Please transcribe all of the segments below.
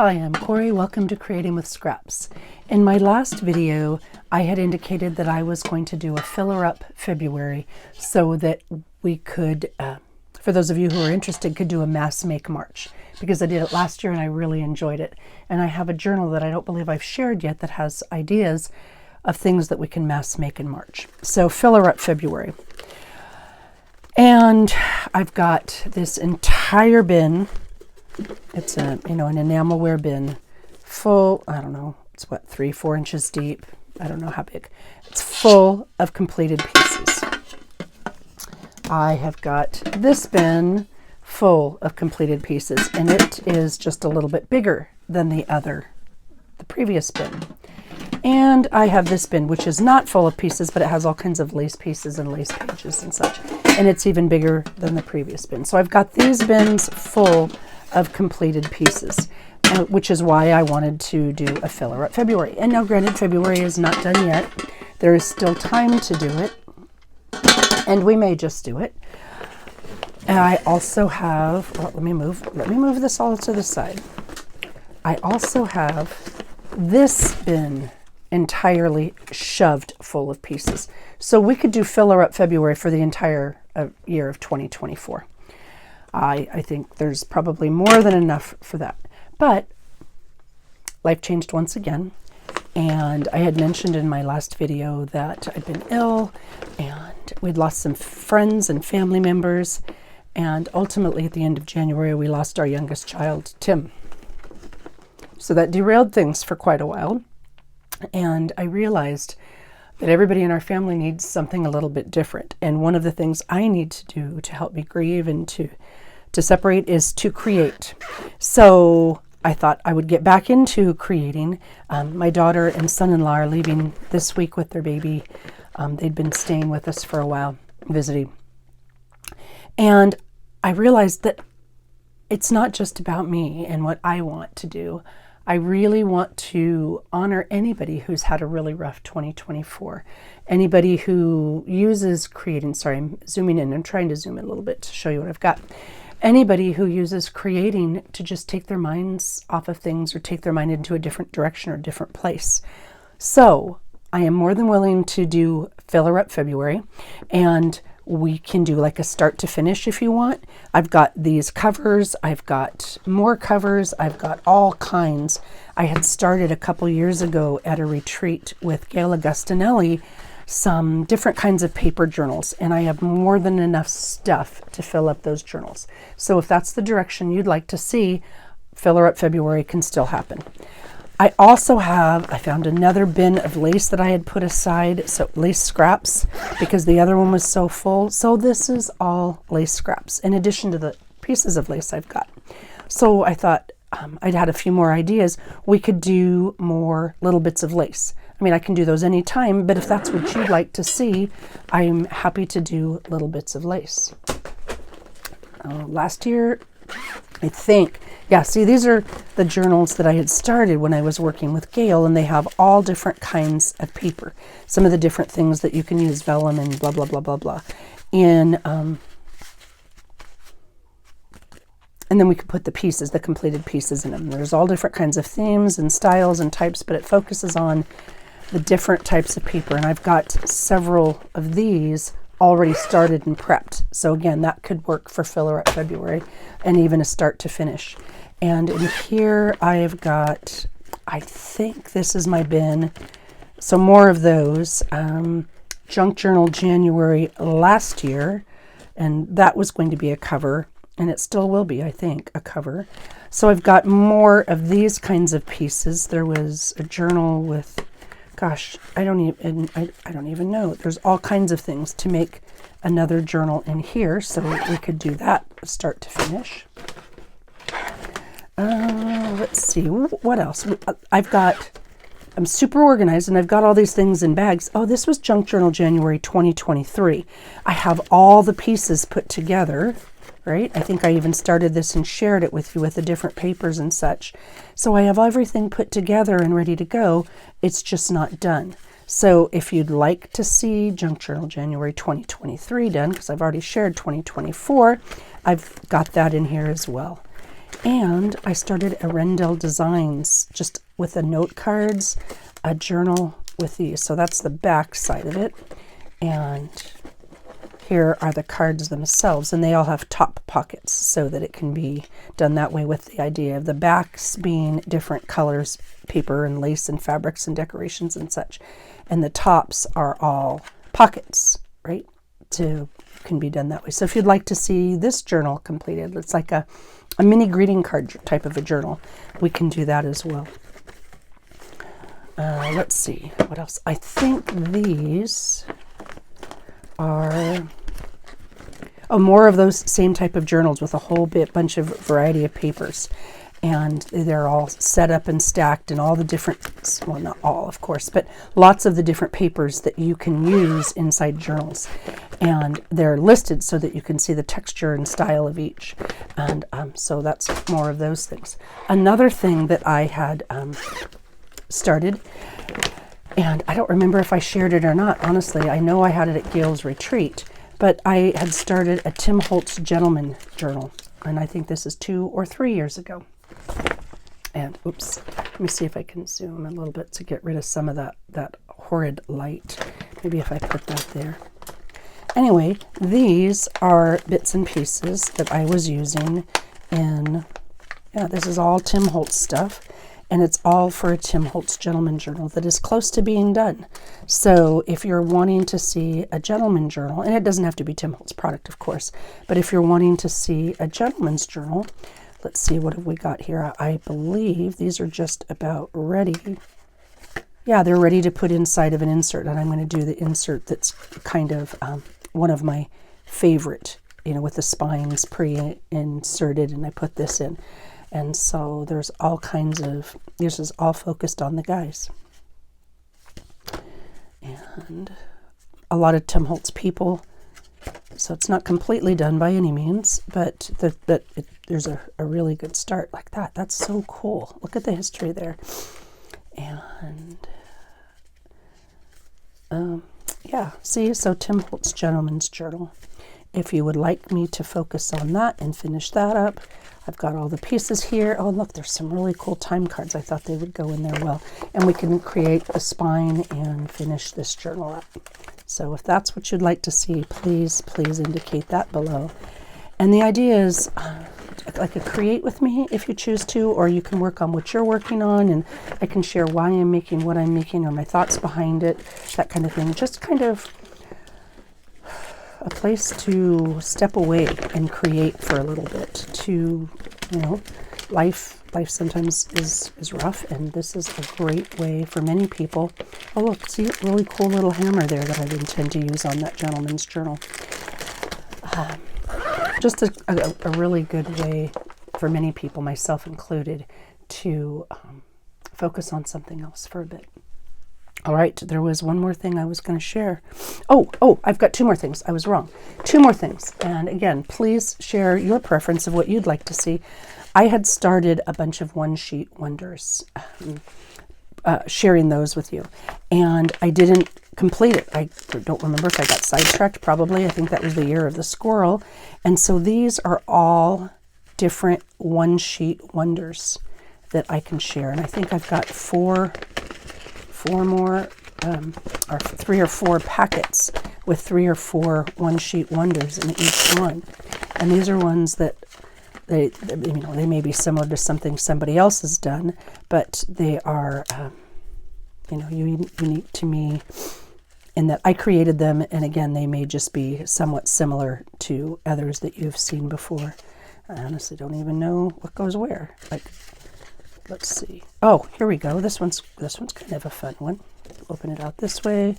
Hi, I'm Corey. Welcome to Creating with Scraps. In my last video, I had indicated that I was going to do a filler up February so that we could, for those of you who are interested, could do a mass make March, because I did it last year and I really enjoyed it. And I have a journal that I don't believe I've shared yet that has ideas of things that we can mass make in March. So filler up February. And I've got this entire bin. It's an enamelware bin full, I don't know, it's what, 3-4 inches deep. I don't know how big. It's full of completed pieces. I have got this bin full of completed pieces, and it is just a little bit bigger than the previous bin. And I have this bin, which is not full of pieces, but it has all kinds of lace pieces and lace pages and such. And it's even bigger than the previous bin. So I've got these bins full of completed pieces, which is why I wanted to do a filler up February. And now granted, February is not done yet. There is still time to do it, and we may just do it. And I also have, well, let me move this all to the side. I also have this bin entirely shoved full of pieces. So we could do filler up February for the entire year of 2024. I think there's probably more than enough for that. But life changed once again. And I had mentioned in my last video that I'd been ill and we'd lost some friends and family members. And ultimately at the end of January, we lost our youngest child, Tim. So that derailed things for quite a while. And I realized that everybody in our family needs something a little bit different. And one of the things I need to do to help me grieve and to separate is to create. So I thought I would get back into creating. My daughter and son-in-law are leaving this week with their baby. They'd been staying with us for a while, visiting. And I realized that it's not just about me and what I want to do. I really want to honor anybody who's had a really rough 2024. Anybody who uses creating, sorry, I'm zooming in. I'm trying to zoom in a little bit to show you what I've got. Anybody who uses creating to just take their minds off of things or take their mind into a different direction or a different place. So I am more than willing to do filler up February, and we can do like a start to finish if you want. I've got these covers, I've got more covers, I've got all kinds. I had started a couple years ago at a retreat with Gail Augustinelli some different kinds of paper journals, and I have more than enough stuff to fill up those journals. So if that's the direction you'd like to see, filler up February can still happen. I found another bin of lace that I had put aside, so lace scraps, because the other one was so full. So this is all lace scraps, in addition to the pieces of lace I've got. So I thought I'd had a few more ideas. We could do more little bits of lace. I mean, I can do those anytime, but if that's what you'd like to see, I'm happy to do little bits of lace. Last year, I think, yeah, see, these are the journals that I had started when I was working with Gail, and they have all different kinds of paper. Some of the different things that you can use, vellum and blah, blah, blah, blah, blah. And then we could put the pieces, the completed pieces in them. There's all different kinds of themes and styles and types, but it focuses on the different types of paper. And I've got several of these already started and prepped. So again, that could work for filler up February and even a start to finish. And in here I have got, I think this is my bin. So more of those. Junk Journal January last year, and that was going to be a cover, and it still will be, I think, a cover. So I've got more of these kinds of pieces. There was a journal with, gosh, I don't even know. There's all kinds of things to make another journal in here, so we could do that start to finish. Let's see, what else? I'm super organized, and I've got all these things in bags. Oh, this was Junk Journal January 2023. I have all the pieces put together, right? I think I even started this and shared it with you with the different papers and such. So I have everything put together and ready to go. It's just not done. So if you'd like to see Junk Journal January 2023 done, because I've already shared 2024, I've got that in here as well. And I started a Rendell Designs just with the note cards, a journal with these. So that's the back side of it. And here are the cards themselves, and they all have top pockets so that it can be done that way, with the idea of the backs being different colors, paper and lace and fabrics and decorations and such. And the tops are all pockets, right? Can be done that way. So if you'd like to see this journal completed, it's like a mini greeting card type of a journal, we can do that as well. Let's see, what else? I think these are more of those same type of journals with a whole bunch of variety of papers. And they're all set up and stacked, and all the different, well, not all, of course, but lots of the different papers that you can use inside journals. And they're listed so that you can see the texture and style of each. And so that's more of those things. Another thing that I had started, and I don't remember if I shared it or not, honestly. I know I had it at Gail's retreat, but I had started a Tim Holtz Gentleman Journal. And I think this is 2 or 3 years ago. And oops, let me see if I can zoom a little bit to get rid of some of that horrid light. Maybe if I put that there. Anyway, these are bits and pieces that I was using in, this is all Tim Holtz stuff, and it's all for a Tim Holtz Gentleman Journal that is close to being done. So if you're wanting to see a gentleman journal, and it doesn't have to be Tim Holtz product, of course, but if you're wanting to see a gentleman's journal, let's see, what have we got here? I believe these are just about ready. Yeah, they're ready to put inside of an insert, and I'm going to do the insert that's kind of one of my favorite, with the spines pre-inserted, and I put this in. And so there's all kinds of, this is all focused on the guys. And a lot of Tim Holtz people. So it's not completely done by any means, but there's a really good start like that. That's so cool. Look at the history there. And yeah, see, so Tim Holtz Gentleman's Journal. If you would like me to focus on that and finish that up, I've got all the pieces here. Oh, look, there's some really cool time cards. I thought they would go in there well. And we can create the spine and finish this journal up. So if that's what you'd like to see, please indicate that below. And the idea is like a create with me if you choose to, or you can work on what you're working on, and I can share why I'm making what I'm making or my thoughts behind it, that kind of thing. Just kind of a place to step away and create for a little bit. Life sometimes is rough, and this is a great way for many people. Oh look, see a really cool little hammer there that I intend to use on that gentleman's journal. Just a really good way for many people, myself included, to focus on something else for a bit. All right, there was one more thing I was going to share. Oh, I've got 2 more things. I was wrong. 2 more things. And again, please share your preference of what you'd like to see. I had started a bunch of one-sheet wonders, sharing those with you. And I didn't complete it. I don't remember if I got sidetracked, probably. I think that was the year of the squirrel. And so these are all different one-sheet wonders that I can share. And I think I've got 4 more, or 3 or 4 packets with 3 or 4 one-sheet wonders in each one. And these are ones that they may be similar to something somebody else has done, but they are, unique to me in that I created them. And again, they may just be somewhat similar to others that you've seen before. I honestly don't even know what goes where. Like, let's see. Oh, here we go. This one's kind of a fun one. Open it out this way,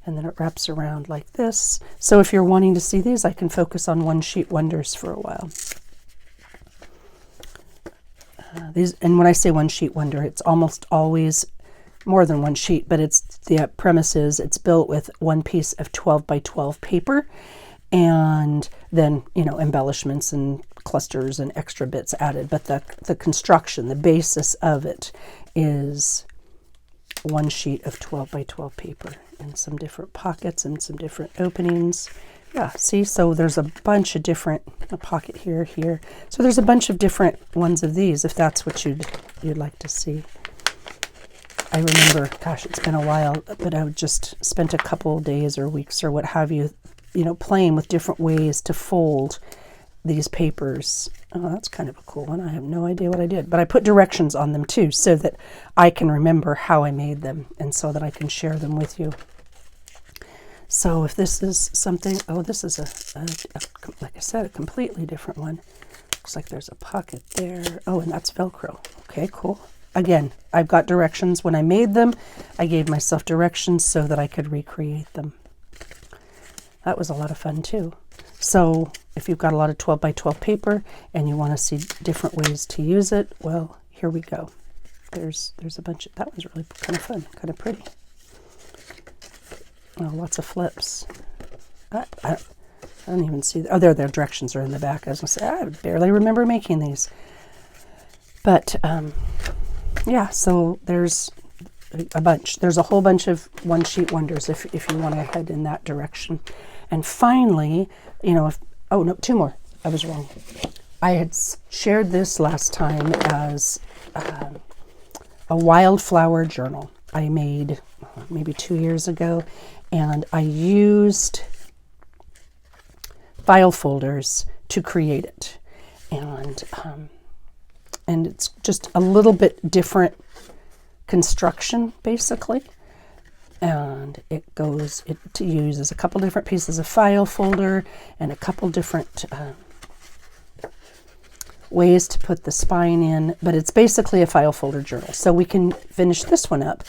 and then it wraps around like this. So if you're wanting to see these, I can focus on one-sheet wonders for a while. And when I say one-sheet wonder, it's almost always more than one sheet, but the premise is it's built with one piece of 12 by 12 paper, and then embellishments and clusters and extra bits added. But the construction, the basis of it, is one sheet of 12 by 12 paper, and some different pockets and some different openings. Yeah, see, so there's a bunch of different, a pocket here, here. So there's a bunch of different ones of these, if that's what you'd like to see. I remember, gosh, it's been a while, but I just spent a couple days or weeks or what have you, playing with different ways to fold these papers. Oh, that's kind of a cool one. I have no idea what I did, but I put directions on them too, so that I can remember how I made them and so that I can share them with you. So if this is something, oh, this is like I said, a completely different one. Looks like there's a pocket there. Oh, and that's Velcro. Okay, cool. Again, I've got directions when I made them. I gave myself directions so that I could recreate them. That was a lot of fun too. So if you've got a lot of 12 by 12 paper and you want to see different ways to use it, well, here we go. There's a bunch of, that one's really kind of fun, kind of pretty. Oh, lots of flips. I don't even see, oh, their directions are in the back. I was going to say, I barely remember making these. But yeah, so there's a bunch. There's a whole bunch of one sheet wonders if you want to head in that direction. And finally, oh no, two more. I was wrong. I had shared this last time as a wildflower journal I made maybe 2 years ago, and I used file folders to create it. And it's just a little bit different construction, basically. And it uses a couple different pieces of file folder and a couple different ways to put the spine in, but it's basically a file folder journal. So we can finish this one up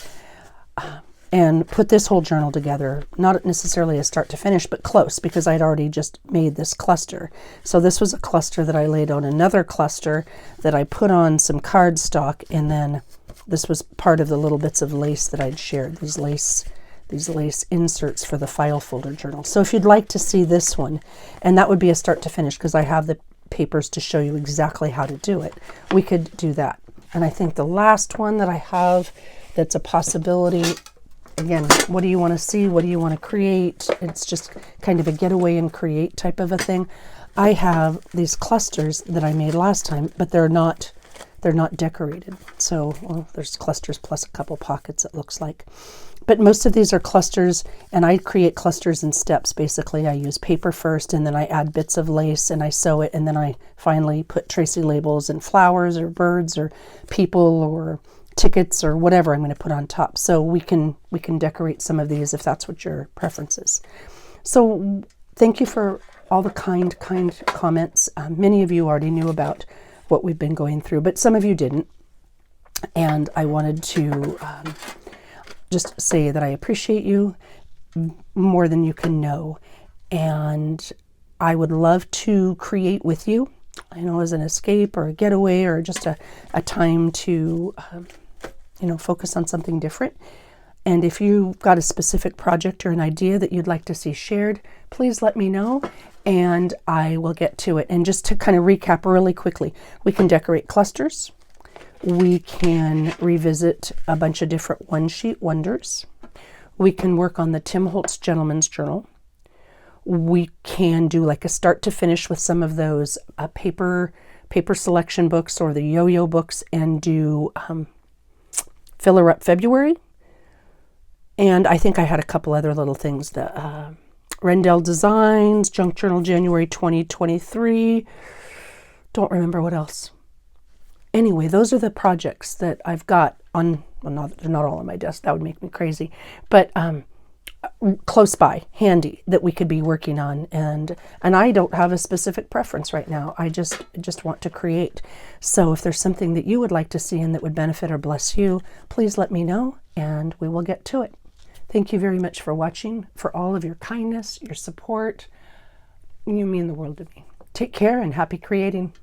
and put this whole journal together, not necessarily a start to finish, but close, because I'd already just made this cluster. So this was a cluster that I laid on another cluster that I put on some cardstock, and then this was part of the little bits of lace that I'd shared, these lace inserts for the file folder journal. So if you'd like to see this one, and that would be a start to finish because I have the papers to show you exactly how to do it, we could do that. And I think the last one that I have that's a possibility, again, what do you want to see? What do you want to create? It's just kind of a getaway and create type of a thing. I have these clusters that I made last time, but they're not decorated. So, well, there's clusters plus a couple pockets, it looks like. But most of these are clusters, and I create clusters in steps. Basically, I use paper first, and then I add bits of lace, and I sew it, and then I finally put Tracy labels and flowers or birds or people or tickets or whatever I'm going to put on top. So we can decorate some of these if that's what your preference is. So thank you for all the kind comments. Many of you already knew about what we've been going through, but some of you didn't. And I wanted to just say that I appreciate you more than you can know. And I would love to create with you, as an escape or a getaway or just a time to, focus on something different. And if you've got a specific project or an idea that you'd like to see shared, please let me know and I will get to it. And just to kind of recap really quickly, we can decorate clusters. We can revisit a bunch of different one-sheet wonders. We can work on the Tim Holtz Gentleman's Journal. We can do like a start to finish with some of those paper selection books or the yo-yo books and do Filler Up February. And I think I had a couple other little things. The Rendell Designs, Junk Journal January 2023. Don't remember what else. Anyway, those are the projects that I've got on, well, they're not all on my desk. That would make me crazy. But close by, handy, that we could be working on. And I don't have a specific preference right now. I just want to create. So if there's something that you would like to see and that would benefit or bless you, please let me know and we will get to it. Thank you very much for watching, for all of your kindness, your support. You mean the world to me. Take care and happy creating.